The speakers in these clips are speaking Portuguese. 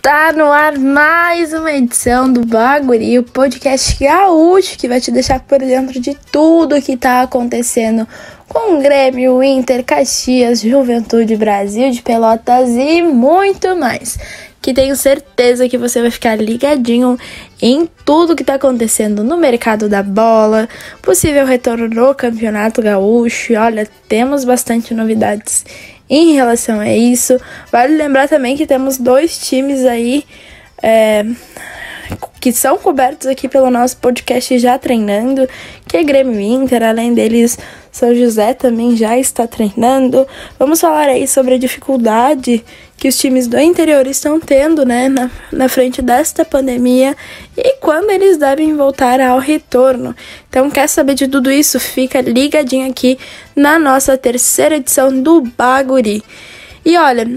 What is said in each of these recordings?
Tá no ar mais uma edição do Baguri, o podcast gaúcho que vai te deixar por dentro de tudo que tá acontecendo com o Grêmio, Inter, Caxias, Juventude, Brasil de Pelotas e muito mais. Que tenho certeza que você vai ficar ligadinho em tudo que tá acontecendo no mercado da bola, possível retorno no Campeonato Gaúcho. E olha, temos bastante novidades em relação a isso. Vale lembrar também que temos dois times aí que são cobertos aqui pelo nosso podcast já treinando, que é Grêmio e Inter. Além deles, São José também já está treinando. Vamos falar aí sobre a dificuldade que os times do interior estão tendo, né, na frente desta pandemia e quando eles devem voltar ao retorno. Então, quer saber de tudo isso? Fica ligadinho aqui na nossa terceira edição do Baguri. E olha,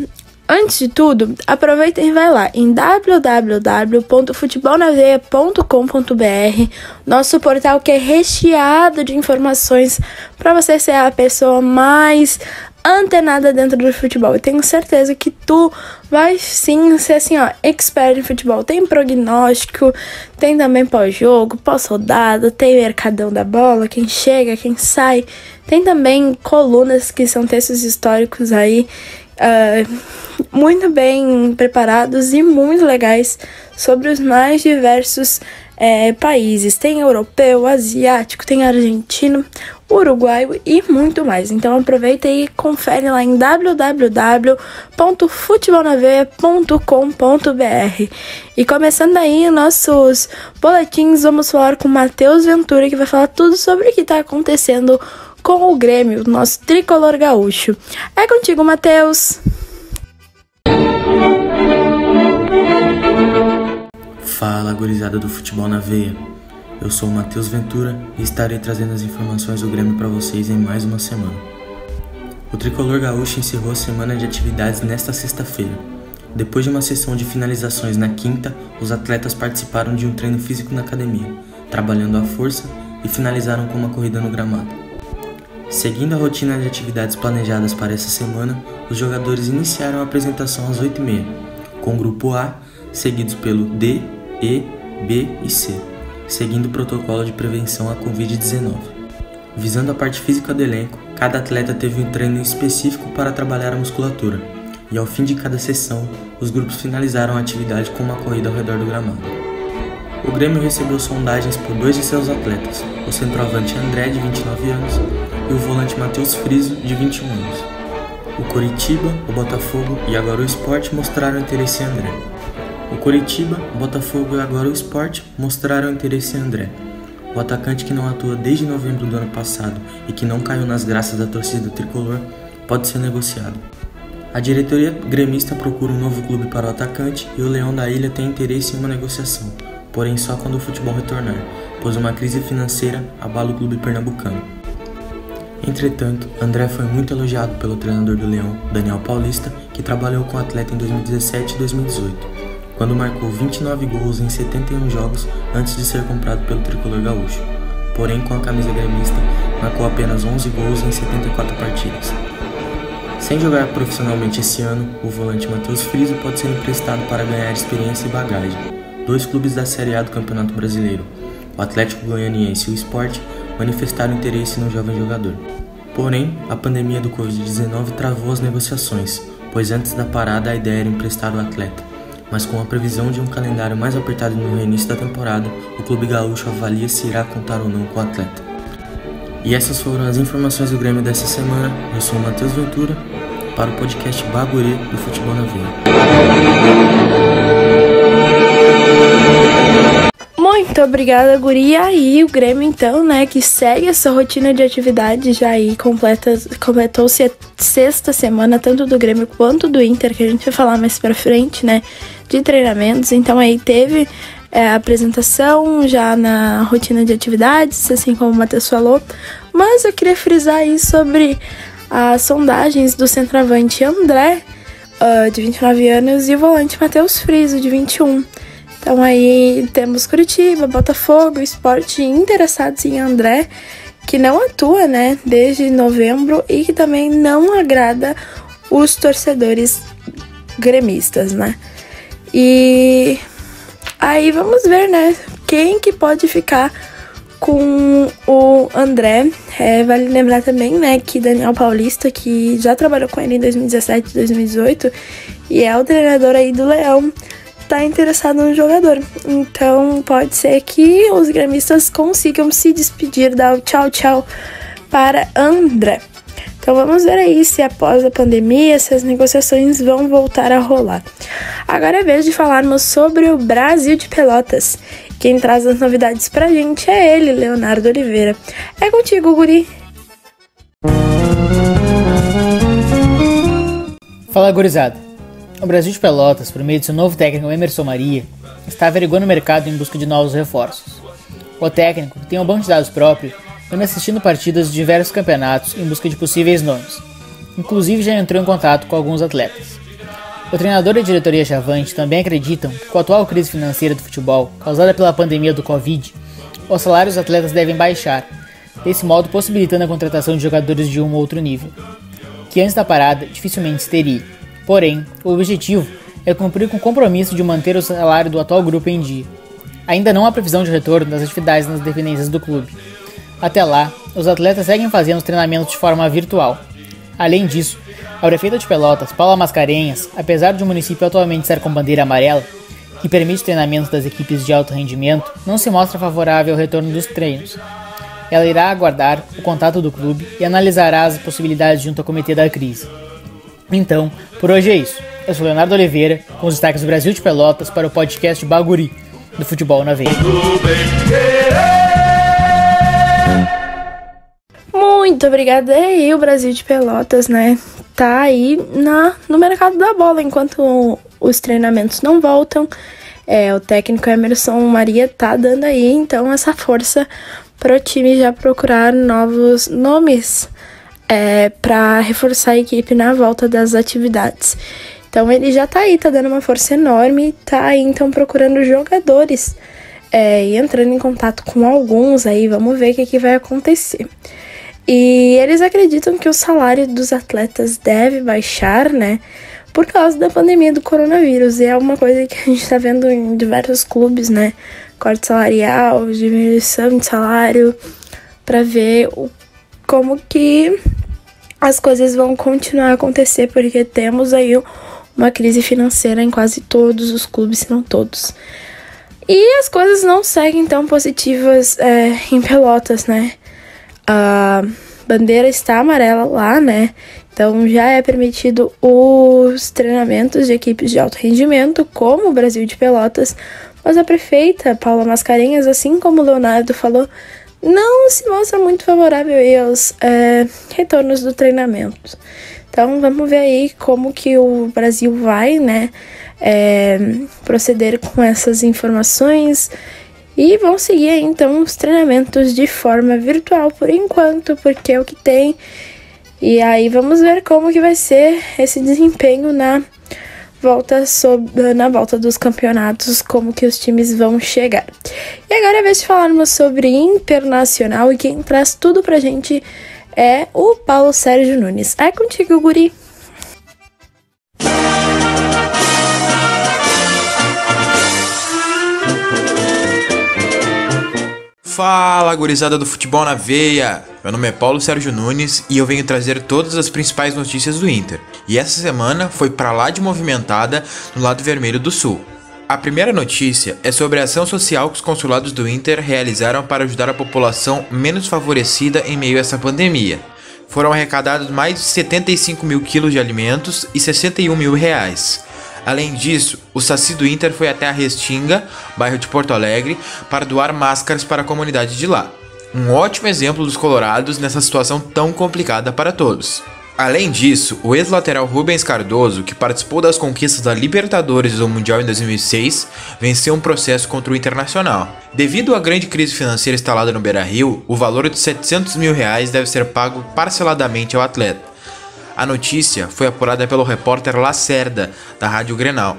antes de tudo, aproveita e vai lá em www.futebolnaveia.com.br, nosso portal que é recheado de informações para você ser a pessoa mais antenada dentro do futebol. Eu tenho certeza que tu vai sim ser assim, expert em futebol. Tem prognóstico, tem também pós-jogo, pós-rodada, tem mercadão da bola, quem chega, quem sai. Tem também colunas que são textos históricos aí, muito bem preparados e muito legais sobre os mais diversos países. Tem europeu, asiático, tem argentino, uruguaio e muito mais. Então aproveita e confere lá em www.futebolnaveia.com.br. E começando aí nossos boletins, vamos falar com o Matheus Ventura, que vai falar tudo sobre o que está acontecendo com o Grêmio, nosso tricolor gaúcho. É contigo, Matheus! Fala, gurizada do Futebol na Veia. Eu sou o Matheus Ventura e estarei trazendo as informações do Grêmio para vocês em mais uma semana. O tricolor gaúcho encerrou a semana de atividades nesta sexta-feira. Depois de uma sessão de finalizações na quinta, os atletas participaram de um treino físico na academia, trabalhando à força e finalizaram com uma corrida no gramado. Seguindo a rotina de atividades planejadas para essa semana, os jogadores iniciaram a apresentação às 8h30, com o grupo A, seguidos pelo D, E, B e C, seguindo o protocolo de prevenção à Covid-19. Visando a parte física do elenco, cada atleta teve um treino específico para trabalhar a musculatura, e ao fim de cada sessão, os grupos finalizaram a atividade com uma corrida ao redor do gramado. O Grêmio recebeu sondagens por dois de seus atletas, o centroavante André, de 29 anos, e o volante Matheus Friso, de 21 anos. O Coritiba, o Botafogo e agora o Sport mostraram interesse em André. O Coritiba, o Botafogo e agora o Sport mostraram interesse em André. O atacante, que não atua desde novembro do ano passado e que não caiu nas graças da torcida tricolor, pode ser negociado. A diretoria gremista procura um novo clube para o atacante e o Leão da Ilha tem interesse em uma negociação, porém só quando o futebol retornar, pois uma crise financeira abala o clube pernambucano. Entretanto, André foi muito elogiado pelo treinador do Leão, Daniel Paulista, que trabalhou com o atleta em 2017 e 2018. Quando marcou 29 gols em 71 jogos antes de ser comprado pelo tricolor gaúcho. Porém, com a camisa gremista, marcou apenas 11 gols em 74 partidas. Sem jogar profissionalmente esse ano, o volante Matheus Friso pode ser emprestado para ganhar experiência e bagagem. Dois clubes da Série A do Campeonato Brasileiro, o Atlético Goianiense e o Sport, manifestaram interesse no jovem jogador. Porém, a pandemia do Covid-19 travou as negociações, pois antes da parada a ideia era emprestar o atleta. Mas com a previsão de um calendário mais apertado no reinício da temporada, o clube gaúcho avalia se irá contar ou não com o atleta. E essas foram as informações do Grêmio dessa semana. Eu sou o Matheus Ventura, para o podcast Baguri do Futebol na Veia. Muito obrigada, guri. E aí, o Grêmio, então, né, que segue essa rotina de atividade já aí, completou-se a sexta semana, tanto do Grêmio quanto do Inter, que a gente vai falar mais pra frente, né, de treinamentos. Então, aí teve a apresentação já na rotina de atividades, assim como o Matheus falou. Mas eu queria frisar aí sobre as sondagens do centroavante André, de 29 anos, e o volante Matheus Friso, de 21. Então aí temos Curitiba, Botafogo, Sport interessados em André, que não atua, né, desde novembro e que também não agrada os torcedores gremistas, né. E aí vamos ver, né, quem que pode ficar com o André. Vale lembrar também, né, que Daniel Paulista, que já trabalhou com ele em 2017 e 2018 e é o treinador aí do Leão, tá interessado no jogador. Então pode ser que os gremistas consigam se despedir, dar o tchau para André. Então vamos ver aí se após a pandemia, se as negociações vão voltar a rolar. Agora é vez de falarmos sobre o Brasil de Pelotas. Quem traz as novidades pra gente é ele, Leonardo Oliveira. É contigo, guri! Fala, gurizada! O Brasil de Pelotas, por meio de seu novo técnico Emerson Maria, está averiguando o mercado em busca de novos reforços. O técnico, que tem um banco de dados próprio, anda assistindo partidas de diversos campeonatos em busca de possíveis nomes. Inclusive já entrou em contato com alguns atletas. O treinador e a diretoria chavante também acreditam que com a atual crise financeira do futebol, causada pela pandemia do Covid, os salários dos atletas devem baixar, desse modo possibilitando a contratação de jogadores de um ou outro nível, que antes da parada dificilmente se teria. Porém, o objetivo é cumprir com o compromisso de manter o salário do atual grupo em dia. Ainda não há previsão de retorno das atividades nas dependências do clube. Até lá, os atletas seguem fazendo os treinamentos de forma virtual. Além disso, a prefeita de Pelotas, Paula Mascarenhas, apesar de o município atualmente estar com bandeira amarela, que permite treinamentos das equipes de alto rendimento, não se mostra favorável ao retorno dos treinos. Ela irá aguardar o contato do clube e analisará as possibilidades junto ao comitê da crise. Então, por hoje é isso. Eu sou Leonardo Oliveira, com os destaques do Brasil de Pelotas para o podcast Baguri, do Futebol na Veia. Muito obrigada. E o Brasil de Pelotas, né, tá aí no mercado da bola, enquanto os treinamentos não voltam. O técnico Emerson Maria tá dando aí, então, essa força pro time já procurar novos nomes para reforçar a equipe na volta das atividades. Então ele já tá aí, tá dando uma força enorme, tá aí então procurando jogadores e entrando em contato com alguns aí, vamos ver o que vai acontecer. E eles acreditam que o salário dos atletas deve baixar, né, por causa da pandemia do coronavírus. E é uma coisa que a gente tá vendo em diversos clubes, né, corte salarial, diminuição de salário, para ver como que as coisas vão continuar a acontecer, porque temos aí uma crise financeira em quase todos os clubes, se não todos. E as coisas não seguem tão positivas em Pelotas, né? A bandeira está amarela lá, né? Então já é permitido os treinamentos de equipes de alto rendimento, como o Brasil de Pelotas, mas a prefeita Paula Mascarenhas, assim como o Leonardo falou, não se mostra muito favorável aí aos retornos do treinamento. Então vamos ver aí como que o Brasil vai, né, proceder com essas informações. E vão seguir aí, então, os treinamentos de forma virtual por enquanto, porque é o que tem. E aí vamos ver como que vai ser esse desempenho na volta dos campeonatos, como que os times vão chegar. E agora é vez de falarmos sobre Internacional, e quem traz tudo pra gente é o Paulo Sérgio Nunes. É contigo, guri! Fala, gurizada do Futebol na Veia! Meu nome é Paulo Sérgio Nunes e eu venho trazer todas as principais notícias do Inter. E essa semana foi pra lá de movimentada no lado vermelho do Sul. A primeira notícia é sobre a ação social que os consulados do Inter realizaram para ajudar a população menos favorecida em meio a essa pandemia. Foram arrecadados mais de 75 mil quilos de alimentos e 61 mil reais. Além disso, o Saci do Inter foi até a Restinga, bairro de Porto Alegre, para doar máscaras para a comunidade de lá. Um ótimo exemplo dos colorados nessa situação tão complicada para todos. Além disso, o ex-lateral Rubens Cardoso, que participou das conquistas da Libertadores e do Mundial em 2006, venceu um processo contra o Internacional. Devido à grande crise financeira instalada no Beira-Rio, o valor de 700 mil reais deve ser pago parceladamente ao atleta. A notícia foi apurada pelo repórter Lacerda, da Rádio Grenal.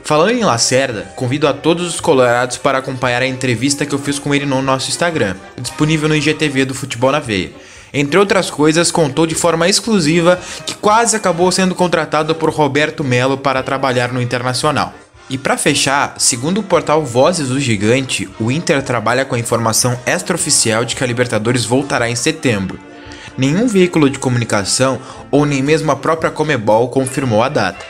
Falando em Lacerda, convido a todos os colorados para acompanhar a entrevista que eu fiz com ele no nosso Instagram, disponível no IGTV do Futebol na Veia. Entre outras coisas, contou de forma exclusiva que quase acabou sendo contratado por Roberto Melo para trabalhar no Internacional. E para fechar, segundo o portal Vozes do Gigante, o Inter trabalha com a informação extraoficial de que a Libertadores voltará em setembro. Nenhum veículo de comunicação ou nem mesmo a própria Conmebol confirmou a data.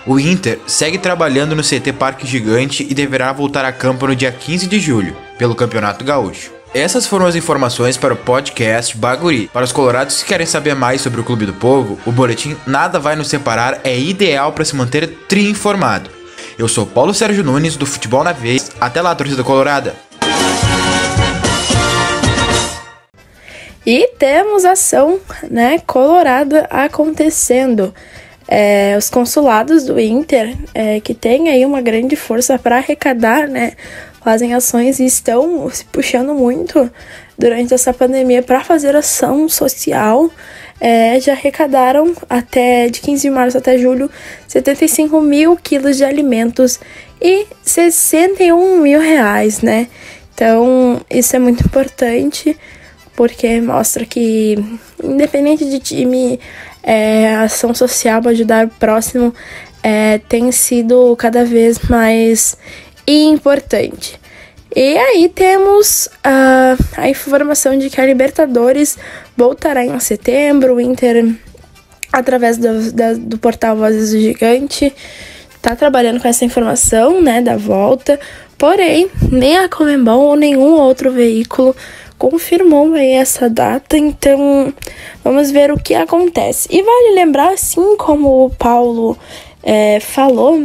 O Inter segue trabalhando no CT Parque Gigante e deverá voltar a campo no dia 15 de julho, pelo Campeonato Gaúcho. Essas foram as informações para o podcast Baguri. Para os colorados que querem saber mais sobre o Clube do Povo, o boletim Nada Vai Nos Separar é ideal para se manter tri-informado. Eu sou Paulo Sérgio Nunes, do Futebol na Veia. Até lá, torcida colorada! E temos ação, colorada acontecendo. Os consulados do Inter, que tem aí uma grande força para arrecadar, fazem ações e estão se puxando muito durante essa pandemia para fazer ação social. Já arrecadaram de 15 de março até julho 75 mil quilos de alimentos e 61 mil reais, Então, isso é muito importante, porque mostra que, independente de time, a ação social para ajudar o próximo tem sido cada vez mais importante. E aí temos a informação de que a Libertadores voltará em setembro. O Inter, através do portal Vozes do Gigante, está trabalhando com essa informação, da volta. Porém, nem a Conmebol ou nenhum outro veículo confirmou aí essa data. Então, vamos ver o que acontece. E vale lembrar, assim como o Paulo falou,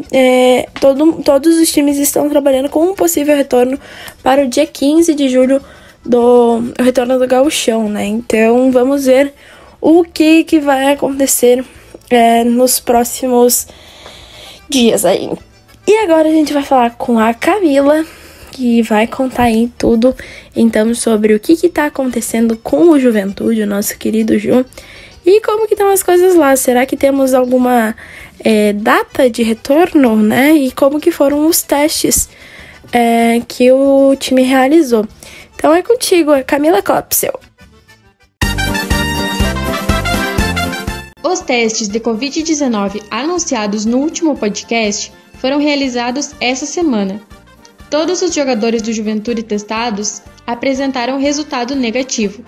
todos os times estão trabalhando com um possível retorno para o dia 15 de julho do retorno do Gauchão, Então, vamos ver o que vai acontecer nos próximos dias aí. E agora a gente vai falar com a Camila, que vai contar aí tudo, então, sobre o que está acontecendo com o Juventude, o nosso querido Ju, e como que estão as coisas lá. Será que temos alguma data de retorno, E como que foram os testes que o time realizou. Então é contigo, Camila Kopsel. Os testes de Covid-19 anunciados no último podcast foram realizados essa semana. Todos os jogadores do Juventude testados apresentaram resultado negativo.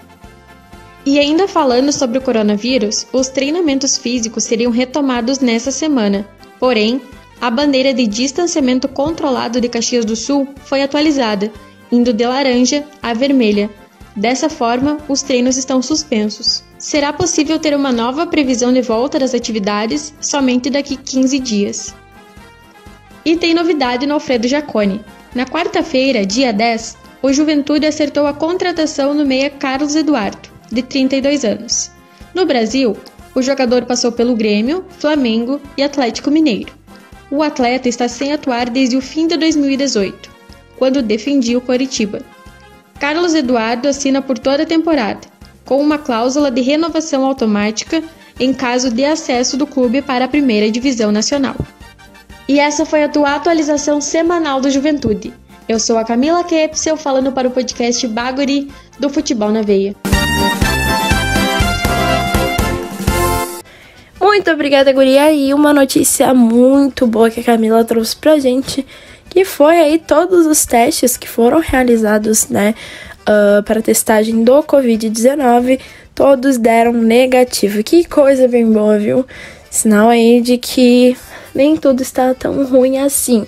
E ainda falando sobre o coronavírus, os treinamentos físicos seriam retomados nessa semana. Porém, a bandeira de distanciamento controlado de Caxias do Sul foi atualizada, indo de laranja a vermelha. Dessa forma, os treinos estão suspensos. Será possível ter uma nova previsão de volta das atividades somente daqui 15 dias. E tem novidade no Alfredo Jaconi. Na quarta-feira, dia 10, o Juventude acertou a contratação no meia Carlos Eduardo, de 32 anos. No Brasil, o jogador passou pelo Grêmio, Flamengo e Atlético Mineiro. O atleta está sem atuar desde o fim de 2018, quando defendia o Coritiba. Carlos Eduardo assina por toda a temporada, com uma cláusula de renovação automática em caso de acesso do clube para a primeira divisão nacional. E essa foi a tua atualização semanal do Juventude. Eu sou a Camila Kopsel, falando para o podcast Baguri do Futebol na Veia. Muito obrigada, guria. E uma notícia muito boa que a Camila trouxe pra gente, que foi aí todos os testes que foram realizados, para testagem do Covid-19, todos deram negativo. Que coisa bem boa, viu? Sinal aí de que nem tudo está tão ruim assim.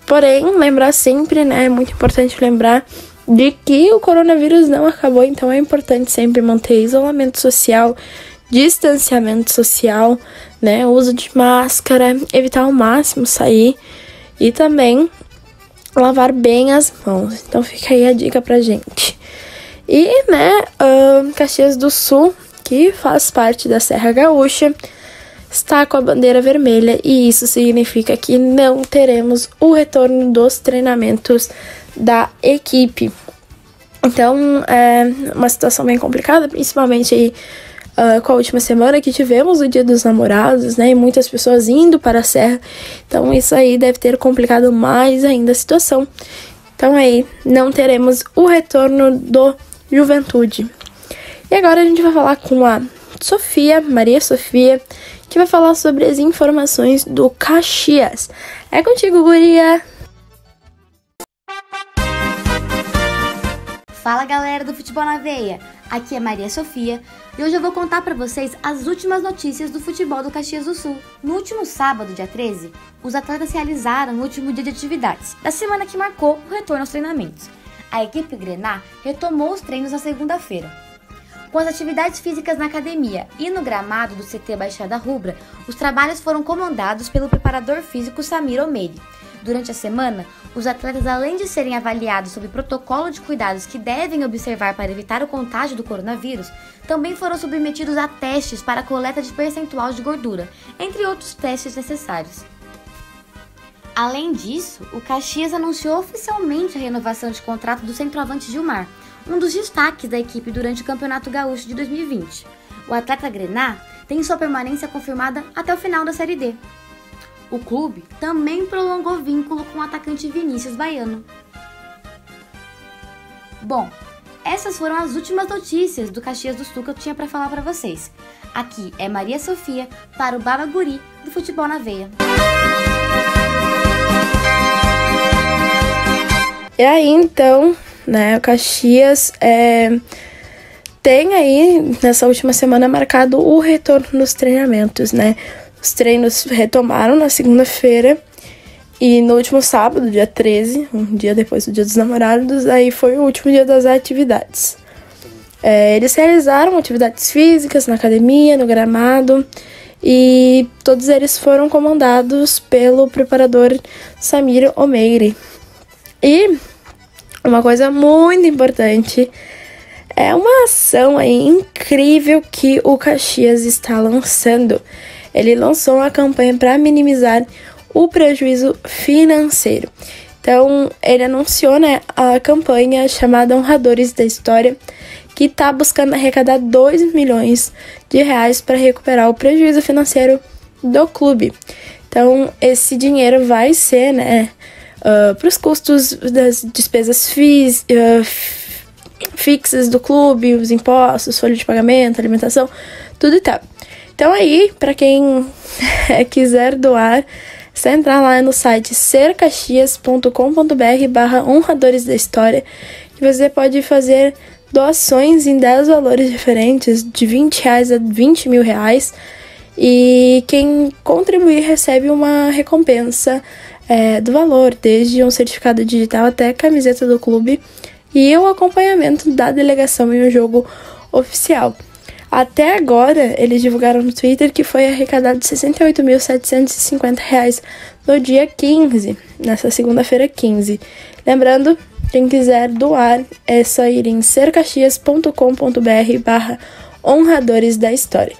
Porém, lembrar sempre, é muito importante lembrar de que o coronavírus não acabou, então é importante sempre manter isolamento social, distanciamento social, uso de máscara, evitar ao máximo sair e também lavar bem as mãos. Então fica aí a dica pra gente. E, Caxias do Sul, que faz parte da Serra Gaúcha, está com a bandeira vermelha, e isso significa que não teremos o retorno dos treinamentos da equipe. Então, é uma situação bem complicada, principalmente aí com a última semana que tivemos o Dia dos Namorados, e muitas pessoas indo para a Serra. Então, isso aí deve ter complicado mais ainda a situação. Então, aí, não teremos o retorno do Juventude. E agora a gente vai falar com a Maria Sofia, que vai falar sobre as informações do Caxias. É contigo, guria! Fala galera do Futebol na Veia, aqui é Maria Sofia e hoje eu vou contar pra vocês as últimas notícias do futebol do Caxias do Sul. No último sábado, dia 13, os atletas realizaram o último dia de atividades da semana que marcou o retorno aos treinamentos. A equipe Grená retomou os treinos na segunda-feira. Com as atividades físicas na academia e no gramado do CT Baixada Rubra, os trabalhos foram comandados pelo preparador físico Samir Omeire. Durante a semana, os atletas, além de serem avaliados sobre o protocolo de cuidados que devem observar para evitar o contágio do coronavírus, também foram submetidos a testes para a coleta de percentual de gordura, entre outros testes necessários. Além disso, o Caxias anunciou oficialmente a renovação de contrato do centroavante Gilmar, um dos destaques da equipe durante o Campeonato Gaúcho de 2020. O atleta Grená tem sua permanência confirmada até o final da Série D. O clube também prolongou vínculo com o atacante Vinícius Baiano. Bom, essas foram as últimas notícias do Caxias do Sul que eu tinha para falar para vocês. Aqui é Maria Sofia para o Baba Guri do Futebol na Veia. E aí, então, né, o Caxias tem aí, nessa última semana, marcado o retorno dos treinamentos, né? Os treinos retomaram na segunda-feira e no último sábado, dia 13, um dia depois do Dia dos Namorados, aí foi o último dia das atividades. Eles realizaram atividades físicas na academia, no gramado, e todos eles foram comandados pelo preparador Samir Omeire. E uma coisa muito importante é uma ação aí incrível que o Caxias está lançando. Ele lançou uma campanha para minimizar o prejuízo financeiro. Então, ele anunciou, né, a campanha chamada Honradores da História, que está buscando arrecadar 2 milhões de reais para recuperar o prejuízo financeiro do clube. Então, esse dinheiro vai ser, né, para os custos das despesas fixas do clube, os impostos, folha de pagamento, alimentação, tudo e tal. Então aí, para quem quiser doar, é só entrar lá no site sercaxias.com.br/honradores da história, que você pode fazer doações em 10 valores diferentes, de R$20 a R$20.000, e quem contribuir recebe uma recompensa do valor, desde um certificado digital até camiseta do clube e o acompanhamento da delegação em um jogo oficial. Até agora, eles divulgaram no Twitter que foi arrecadado R$ 68.750 no dia 15, nessa segunda-feira 15. Lembrando, quem quiser doar é só ir em sercaxias.com.br/honradores da história.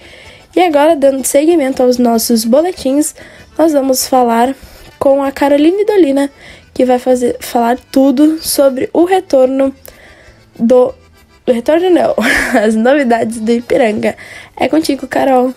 E agora, dando seguimento aos nossos boletins, nós vamos falar com a Caroline Dolina, que vai falar tudo sobre o retorno as novidades do Ipiranga. É contigo, Carol.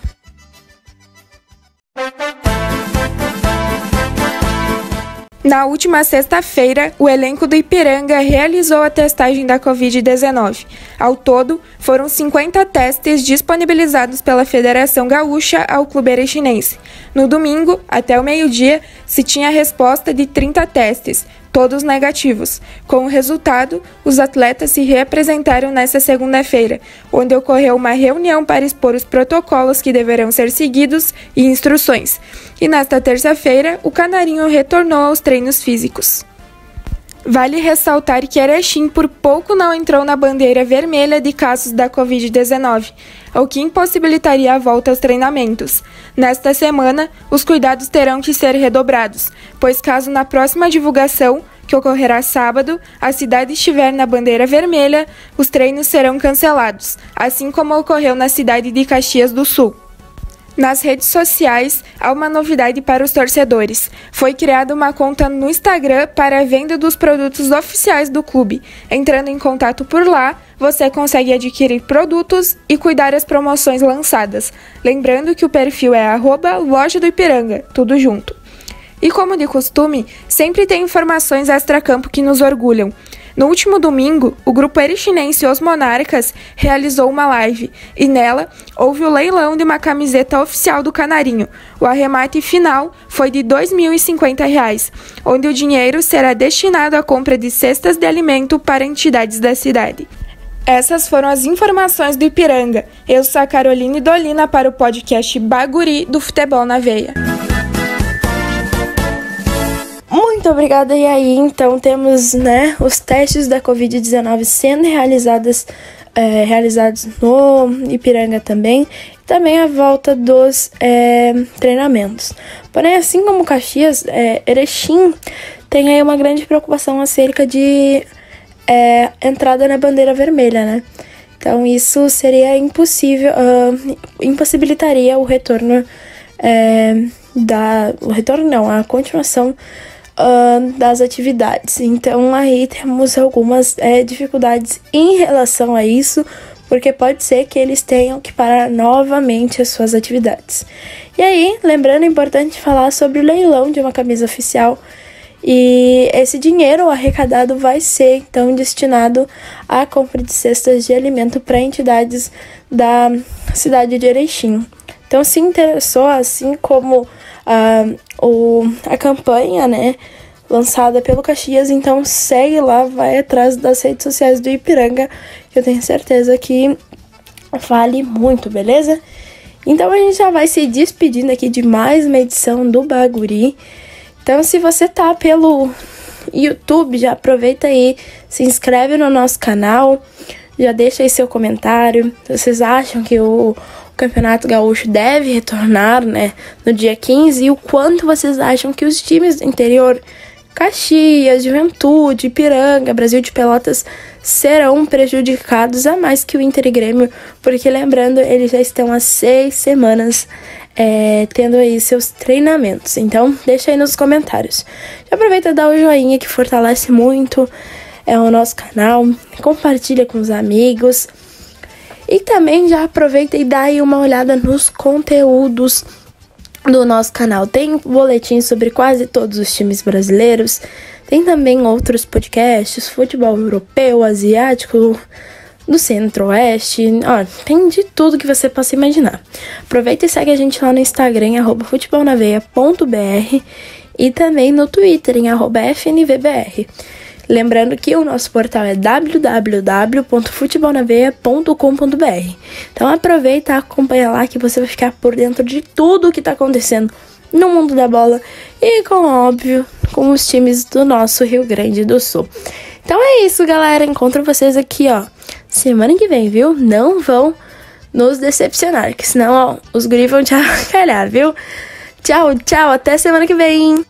Na última sexta-feira, o elenco do Ipiranga realizou a testagem da Covid-19. Ao todo, foram 50 testes disponibilizados pela Federação Gaúcha ao clube erechinense. No domingo, até o meio-dia, se tinha a resposta de 30 testes, todos negativos. Com o resultado, os atletas se reapresentaram nesta segunda-feira, onde ocorreu uma reunião para expor os protocolos que deverão ser seguidos e instruções. E nesta terça-feira, o Canarinho retornou aos treinos físicos. Vale ressaltar que Erechim por pouco não entrou na bandeira vermelha de casos da Covid-19, o que impossibilitaria a volta aos treinamentos. Nesta semana, os cuidados terão que ser redobrados, pois caso na próxima divulgação, que ocorrerá sábado, a cidade estiver na bandeira vermelha, os treinos serão cancelados, assim como ocorreu na cidade de Caxias do Sul. Nas redes sociais, há uma novidade para os torcedores. Foi criada uma conta no Instagram para a venda dos produtos oficiais do clube. Entrando em contato por lá, você consegue adquirir produtos e cuidar das promoções lançadas. Lembrando que o perfil é @loja do Ipiranga, tudo junto. E como de costume, sempre tem informações extracampo que nos orgulham. No último domingo, o grupo erechinense Os Monarcas realizou uma live e nela houve o leilão de uma camiseta oficial do Canarinho. O arremate final foi de R$ 2.050, onde o dinheiro será destinado à compra de cestas de alimento para entidades da cidade. Essas foram as informações do Ipiranga. Eu sou a Caroline Dolina para o podcast Baguri do Futebol na Veia. Muito obrigada. E aí, então, temos, os testes da Covid-19 sendo realizados no Ipiranga também. E também a volta dos treinamentos. Porém, assim como Caxias, Erechim tem aí uma grande preocupação acerca de entrada na bandeira vermelha, né? Então, isso seria impossível, impossibilitaria o retorno, a continuação das atividades. Então aí temos algumas dificuldades em relação a isso, porque pode ser que eles tenham que parar novamente as suas atividades. E aí, lembrando, é importante falar sobre o leilão de uma camisa oficial, e esse dinheiro arrecadado vai ser então destinado à compra de cestas de alimento para entidades da cidade de Erechim. Então, se interessou, assim como a campanha, lançada pelo Caxias, então segue lá, vai atrás das redes sociais do Ipiranga, que eu tenho certeza que vale muito, beleza? Então a gente já vai se despedindo aqui de mais uma edição do Baguri. Então, se você tá pelo YouTube, já aproveita aí, se inscreve no nosso canal, já deixa aí seu comentário. Vocês acham que o Campeonato Gaúcho deve retornar, no dia 15? E o quanto vocês acham que os times do interior, Caxias, Juventude, Ipiranga, Brasil de Pelotas, serão prejudicados a mais que o Inter e Grêmio? Porque, lembrando, eles já estão há 6 semanas tendo aí seus treinamentos. Então, deixa aí nos comentários. Já aproveita e dá o joinha, que fortalece muito o nosso canal. Compartilha com os amigos. E também já aproveita e dá aí uma olhada nos conteúdos do nosso canal. Tem boletim sobre quase todos os times brasileiros. Tem também outros podcasts, futebol europeu, asiático, do centro-oeste. Tem de tudo que você possa imaginar. Aproveita e segue a gente lá no Instagram, @futebolnaveia.br, e também no Twitter, em @fnvbr. Lembrando que o nosso portal é www.futebolnaveia.com.br. Então aproveita e acompanha lá, que você vai ficar por dentro de tudo o que está acontecendo no mundo da bola e, óbvio, com os times do nosso Rio Grande do Sul. Então é isso, galera. Encontro vocês aqui, semana que vem, viu? Não vão nos decepcionar, que senão, os guris vão te avacalhar, viu? Tchau, tchau. Até semana que vem.